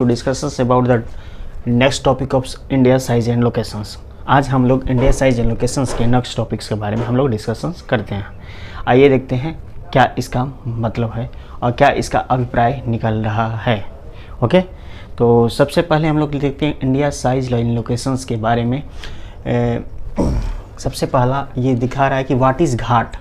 To discuss about the next topic of India size and locations. आज हम लोग India size and locations के next topics के बारे में हम लोग डिस्कशंस करते हैं। आइए देखते हैं क्या इसका मतलब है और क्या इसका अभिप्राय निकल रहा है। ओके, तो सबसे पहले हम लोग देखते हैं इंडिया साइज एंड लोकेशंस के बारे में। सबसे पहला ये दिखा रहा है कि व्हाट इज़ घाट।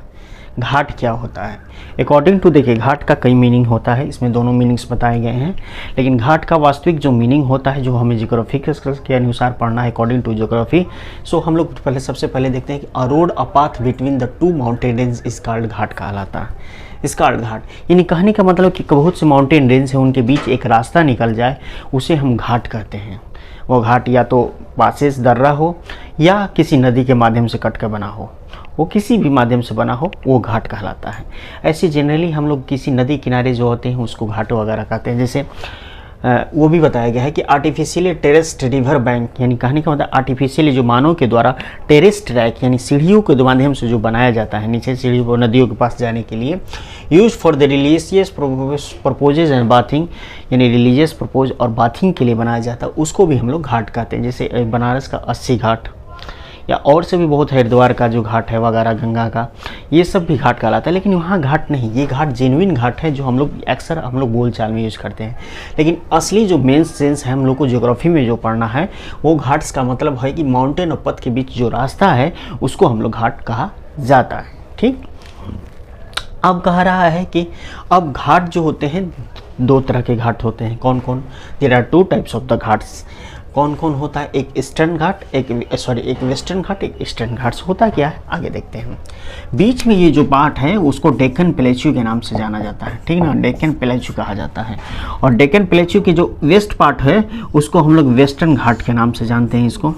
घाट क्या होता है? अकॉर्डिंग टू, देखिए घाट का कई मीनिंग होता है, इसमें दोनों मीनिंग्स बताए गए हैं, लेकिन घाट का वास्तविक जो मीनिंग होता है जो हमें ज्योग्राफी के अनुसार पढ़ना है अकॉर्डिंग टू ज्योग्राफी। सो हम लोग पहले सबसे पहले देखते हैं कि a road a path between the two mountain range is called ghat कहलाता है। स्कार्ड घाट यानी कहने का मतलब कि बहुत से माउंटेन रेंज है उनके बीच एक रास्ता निकल जाए उसे हम घाट कहते हैं। वो घाट या तो पासेस दर्रा हो या किसी नदी के माध्यम से कट कर बना हो, वो किसी भी माध्यम से बना हो वो घाट कहलाता है। ऐसे जनरली हम लोग किसी नदी किनारे जो होते हैं उसको घाट वगैरह कहते हैं। जैसे वो भी बताया गया है कि आर्टिफिशियली टेरेस्ड रिवर बैंक, यानी कहने का मतलब आर्टिफिशियली जो मानव के द्वारा टेरेस्ड ट्रैक यानी सीढ़ियों के माध्यम से जो बनाया जाता है नीचे सीढ़ी को नदियों के पास जाने के लिए, use for the religious proposes and bathing, यानी रिलीजियस प्रपोज और बाथिंग के लिए बनाया जाता है, उसको भी हम लोग घाट कहते हैं। जैसे बनारस का 80 घाट या और से भी बहुत हरिद्वार का जो घाट है वगैरह, गंगा का, ये सब भी घाट कहलाता है। लेकिन वहाँ घाट नहीं, ये घाट जेन्युइन घाट है जो हम लोग अक्सर हम लोग बोलचाल में यूज़ करते हैं। लेकिन असली जो मेन सेंस है हम लोग को ज्योग्राफी में जो पढ़ना है वो घाट्स का मतलब है कि माउंटेन और पथ के बीच जो रास्ता है उसको हम लोग घाट कहा जाता है। ठीक, अब कह रहा है कि अब घाट जो होते हैं दो तरह के घाट होते हैं। कौन कौन? There are two types of the Ghats. कौन कौन होता है? एक ईस्टर्न घाट, एक वेस्टर्न घाट, एक ईस्टर्न घाट्स। होता क्या है आगे देखते हैं। बीच में ये जो पार्ट है उसको डेक्कन प्लेट्यू के नाम से जाना जाता है, ठीक ना, डेक्कन प्लेट्यू कहा जाता है। और डेक्कन प्लेट्यू की जो वेस्ट पार्ट है उसको हम लोग वेस्टर्न घाट के नाम से जानते हैं इसको,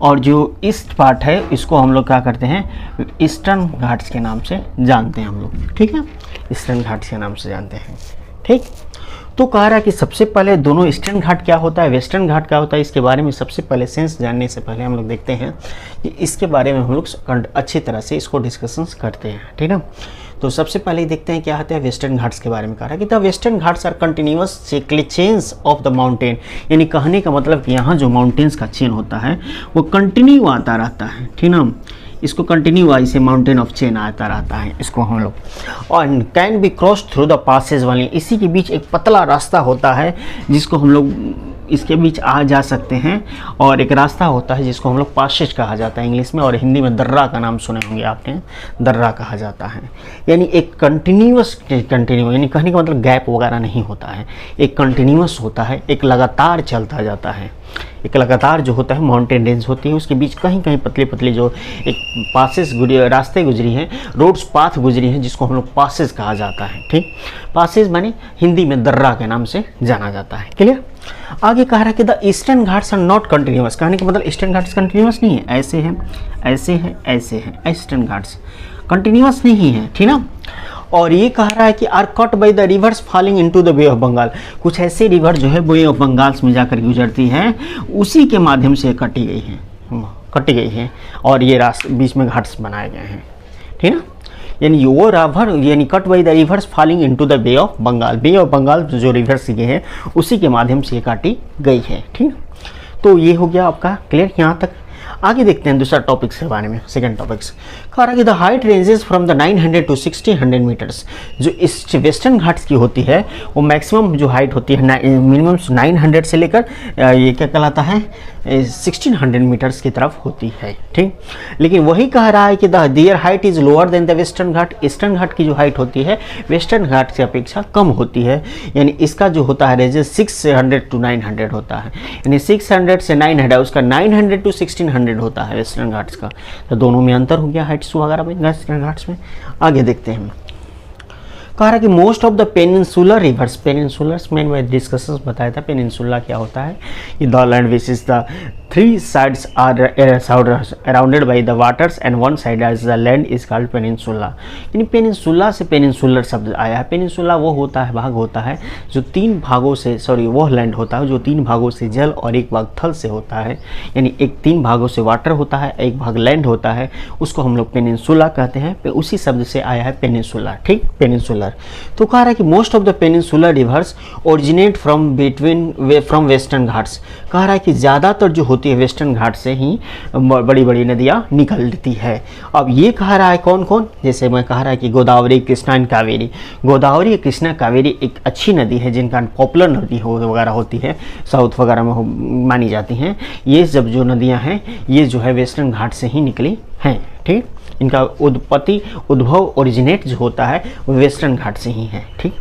और जो ईस्ट पार्ट है इसको हम लोग क्या करते हैं, ईस्टर्न घाट्स के नाम से जानते हैं हम लोग, ठीक है, ईस्टर्न घाट्स के नाम से जानते हैं। ठीक, तो कह रहा है कि सबसे पहले दोनों ईस्टर्न घाट क्या होता है, वेस्टर्न घाट क्या होता है, इसके बारे में सबसे पहले सेंस जानने से पहले हम लोग देखते हैं कि इसके बारे में हम लोग अच्छी तरह से इसको डिस्कशंस करते हैं, ठीक है। तो सबसे पहले देखते हैं क्या होता है वेस्टर्न घाट्स के बारे में। कह रहा है कि the western Ghats are continuous chains of the mountain, यानी कहने का मतलब कि यहाँ जो माउंटेन्स का चेन होता है वो कंटिन्यू आता रहता है, ठीक ना, इसको कंटिन्यू ऐसे माउंटेन ऑफ चेन आता रहता है इसको हम लोग, और can be cross through the passes वाली, इसी के बीच एक पतला रास्ता होता है जिसको हम लोग इसके बीच आ जा सकते हैं, और एक रास्ता होता है जिसको हम लोग पासेज कहा जाता है इंग्लिश में, और हिंदी में दर्रा का नाम सुने होंगे आपने, दर्रा कहा जाता है। यानी एक कंटिन्यू यानी कहने का मतलब गैप वगैरह नहीं होता है, एक कंटिन्यूअस होता है, एक लगातार चलता जाता है, एक लगातार जो होता है माउंटेन रेंज होती है उसके बीच कहीं कहीं पतली पतली जो एक पासेस रास्ते गुजरी हैं, रोड्स पाथ गुजरी हैं, जिसको हम लोग पासेस कहा जाता है। ठीक, पासेस माने हिंदी में दर्रा के नाम से जाना जाता है। क्लियर? आगे कह रहा है कि the eastern Ghats are not continuous, कहने का मतलब ईस्टर्न घाट्स कंटिन्यूअस नहीं है, ऐसे हैं ऐसे हैं ऐसे हैं, ईस्टर्न घाट्स कंटिन्यूअस नहीं है, ठीक ना। और ये कह रहा है कि are cut by the rivers falling into the bay of Bengal, कुछ ऐसे रिवर जो है बे ऑफ बंगाल में जाकर गुजरती हैं उसी के माध्यम से कटी गई है और ये रास्ते बीच में घाट्स बनाए गए हैं, ठीक है। यानी वो रावर यानी cut by the rivers falling into the bay of Bengal, bay of Bengal जो रिवर्स ये है उसी के माध्यम से ये काटी गई है, ठीक। तो ये हो गया आपका क्लियर यहाँ तक। आगे देखते हैं दूसरा टॉपिक्स के बारे में। सेकंड टॉपिक्स कह रहा है कि the height ranges from the 900 to 1600 metres. जो इस वेस्टर्न घाट्स की होती है वो मैक्सिमम जो हाइट होती है मिनिमम 900 से लेकर ये क्या कहलाता है 1600 मीटर्स की तरफ होती है, ठीक। लेकिन वही कह रहा है कि the their height is lower than the Western Ghat, Eastern Ghat की जो हाइट होती है वेस्टर्न घाट की अपेक्षा कम होती है, यानी इसका जो होता है रेंजेस 600 टू 900 होता है, यानी 600 से 900, उसका 900 टू 1600 होता है वेस्टर्न घाट्स का। तो दोनों में अंतर हो गया हाइट्स वगैरह में वेस्टर्न घाट्स में। आगे देखते हैं कह रहा है कि most of the peninsular rivers, peninsulars में मैं डिस्कशंस बताया था पेनिनसुला क्या होता है, कि the land which is the 3 sides are surrounded by the waters and one side as the land is called peninsula। यानी पेनिनसुला से पेनिनसुलर शब्द आया है। पेनिनसुला वो होता है भाग होता है जो 3 भागों से वो लैंड होता है जो 3 भागों से जल और 1 भाग थल से होता है, यानी 3 भागों से वाटर होता है 1 भाग लैंड होता है, उसको हम लोग पेनिनसुला कहते हैं। उसी शब्द से आया है पेनिनसुला, ठीक, पेनिनसुला आंसर। तो कह रहा है कि most of the peninsular reverse originate from western Ghats. कह रहा है कि ज़्यादातर जो होती है वेस्टर्न घाट से ही बड़ी बड़ी नदियाँ निकलती है। अब ये कह रहा है कौन कौन, जैसे मैं कह रहा है कि गोदावरी, कृष्णा एंड कावेरी। गोदावरी, कृष्णा, कावेरी एक अच्छी नदी है जिनका पॉपुलर नदी वगैरह होती है, साउथ वगैरह में मानी जाती हैं। ये जब जो नदियाँ हैं ये जो है वेस्टर्न घाट से ही निकली हैं। ठीक, इनका उद्भव ओरिजिनेट जो होता है वो वेस्टर्न घाट से ही है। ठीक,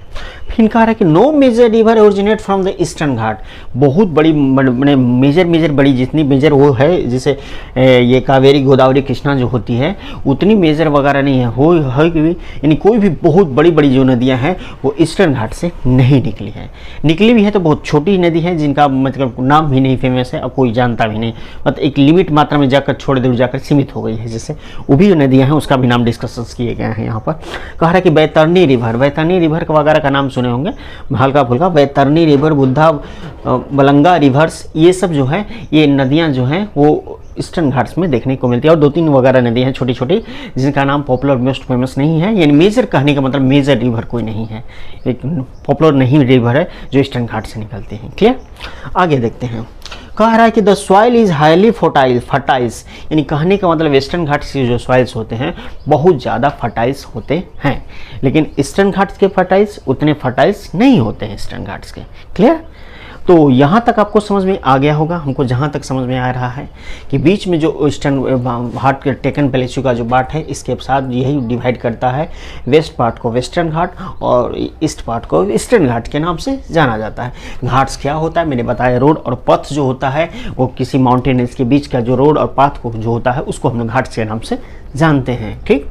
फिर कहा रहा है कि no major river originate from the Eastern Ghat. बहुत बड़ी मेजर बड़ी जितनी मेजर वो है, जैसे ये कावेरी, गोदावरी, कृष्णा जो होती है उतनी मेजर वगैरह नहीं है कि यानी कोई भी बहुत बड़ी बड़ी जो नदियां हैं वो ईस्टर्न घाट से नहीं निकली है। निकली भी है तो बहुत छोटी नदी है जिनका मतलब नाम भी नहीं फेमस है और कोई जानता भी नहीं, मतलब एक लिमिट मात्रा में जाकर छोड़ दूर जाकर सीमित हो गई है। जैसे वो भी जो नदियाँ हैं उसका भी नाम डिस्कस किए गए हैं यहाँ पर। कह रहा है कि बैतरनी रिवर वगैरह का नाम सुने होंगे हल्का फुल्का। बैतरनी रिवर, बुद्धा बलंगा रिवर्स, ये सब जो है ये नदियाँ जो हैं वो ईस्टर्न घाट्स में देखने को मिलती है। और 2-3 वगैरह नदियाँ हैं छोटी छोटी जिनका नाम पॉपुलर मोस्ट फेमस नहीं है, यानी मेजर कहने का मतलब मेजर रिवर कोई नहीं है, एक पॉपुलर नहीं रिवर है जो ईस्टर्न घाट से निकलती हैं। क्लियर, आगे देखते हैं। कह रहा है कि द सॉइल इज हाईली फर्टाइल्स, यानी कहने का मतलब वेस्टर्न घाट्स के जो सॉइल्स होते हैं बहुत ज़्यादा फर्टाइल्स होते हैं, लेकिन ईस्टर्न घाट्स के फर्टाइल्स उतने फर्टाइल्स नहीं होते हैं ईस्टर्न घाट्स के। क्लियर, तो यहाँ तक आपको समझ में आ गया होगा। हमको जहाँ तक समझ में आ रहा है कि बीच में जो ईस्टर्न घाट के टेकन प्लेस्यू का जो पार्ट है इसके साथ यही डिवाइड करता है, वेस्ट पार्ट को वेस्टर्न घाट और ईस्ट पार्ट को ईस्टर्न घाट के नाम से जाना जाता है। घाट्स क्या होता है मैंने बताया, रोड और पथ जो होता है वो किसी माउंटेन के बीच का जो रोड और पाथ को जो होता है उसको हम लोग घाट्स के नाम से जानते हैं। ठीक,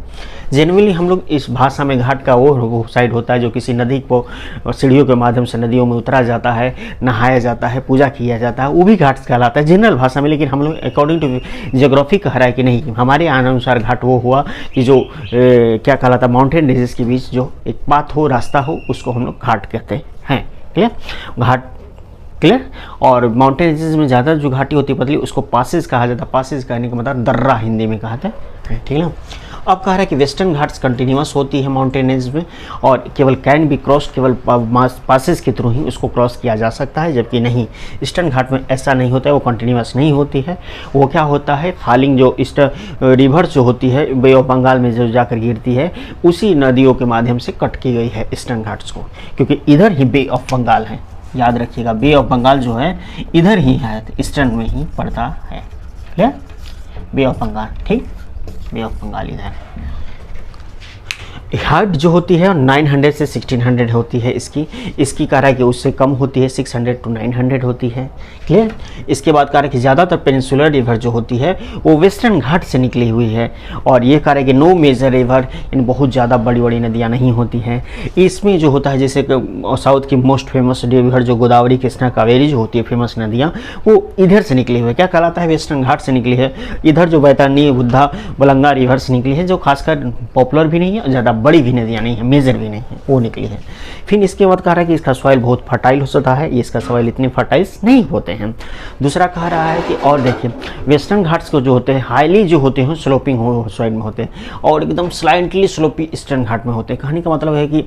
जनरली हम लोग इस भाषा में घाट का वो साइड होता है जो किसी नदी को सीढ़ियों के माध्यम से नदियों में उतरा जाता है, नहाया जाता है, पूजा किया जाता है, वो भी घाट कहलाता है जनरल भाषा में। लेकिन हम लोग अकॉर्डिंग टू जियोग्राफी कह रहा है कि नहीं, हमारे अनुसार घाट वो हुआ कि जो क्या कहलाता है माउंटेन रेंजेस के बीच जो एक पाथ हो, रास्ता हो, उसको हम लोग घाट कहते हैं। क्लियर, घाट क्लियर। और माउंटेन रेंजेस में ज़्यादा जो घाटी होती है पतली उसको पासेस कहा जाता है। पासेस कहने का मतलब दर्रा हिंदी में कहते हैं। ठीक है ना। अब कह रहा है कि वेस्टर्न घाट्स कंटिन्यूअस होती है माउंटेन रेंज में और केवल कैन बी क्रॉस, केवल पासेस के थ्रू ही उसको क्रॉस किया जा सकता है, जबकि नहीं ईस्टर्न घाट में ऐसा नहीं होता है, वो कंटिन्यूअस नहीं होती है। वो क्या होता है, फॉलिंग जो ईस्टर्न रिवर्स जो होती है बे ऑफ बंगाल में जो जाकर गिरती है उसी नदियों के माध्यम से कट की गई है ईस्टर्न घाट्स को, क्योंकि इधर ही बे ऑफ बंगाल है। याद रखिएगा, बे ऑफ बंगाल जो है इधर ही है, ईस्टर्न में ही पड़ता है। क्लियर, बे ऑफ बंगाल, ठीक, बे ऑफ बंगाल इधर। हाइट जो होती है 900 से 1600 होती है इसकी कह रहा है कि उससे कम होती है, 600 to 900 होती है। क्लियर। इसके बाद कह रहा है कि ज़्यादातर पेनिनसुलर रिवर जो होती है वो वेस्टर्न घाट से निकली हुई है। और ये कह रहा है कि नो मेजर रिवर, इन बहुत ज़्यादा बड़ी बड़ी नदियाँ नहीं होती हैं इसमें। जो होता है जैसे साउथ की मोस्ट फेमस रिवर जो गोदावरी, कृष्णा, कावेरी जो होती है फेमस नदियाँ, वो इधर से निकली हुई है। क्या कहलाता है, वेस्टर्न घाट से निकली है। इधर जो बैतरनी, बुद्धा, बलंगा रिवर से निकली है, जो खासकर पॉपुलर भी नहीं है, ज़्यादा बड़ी भी नदियाँ नहीं है, मेजर भी नहीं है, वो निकली है। फिर इसके बाद कह रहा है कि इसका सॉइल बहुत फर्टाइल हो सकता है, इसका सॉइल इतने फर्टाइल्स नहीं होते हैं। दूसरा कह रहा है कि और देखिए वेस्टर्न घाट्स को जो होते हैं हाईली जो होते हैं स्लोपिंग हो सॉइल में होते हैं और एकदम स्लाइडली स्लोपी ईस्टर्न घाट में होते हैं। कहने का मतलब है कि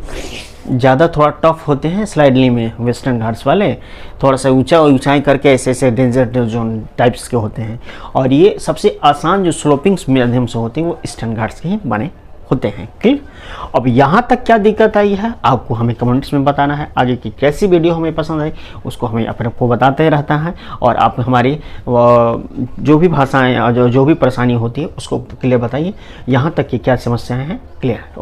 ज़्यादा थोड़ा टफ होते हैं स्लाइडली में वेस्टर्न घाट्स वाले, थोड़ा सा ऊंचाई करके ऐसे ऐसे डेंजर जोन टाइप्स के होते हैं। और ये सबसे आसान जो स्लोपिंग्स माध्यम से होते हैं वो ईस्टर्न घाट्स के ही बने होते हैं। क्लियर। अब यहाँ तक क्या दिक्कत आई है आपको हमें कमेंट्स में बताना है। आगे की कैसी वीडियो हमें पसंद आई उसको हमें अपने आपको बताते रहता है और आप हमारी जो भी भाषाएं जो भी परेशानी होती है उसको क्लियर बताइए। यहाँ तक की क्या समस्याएं हैं क्लियर।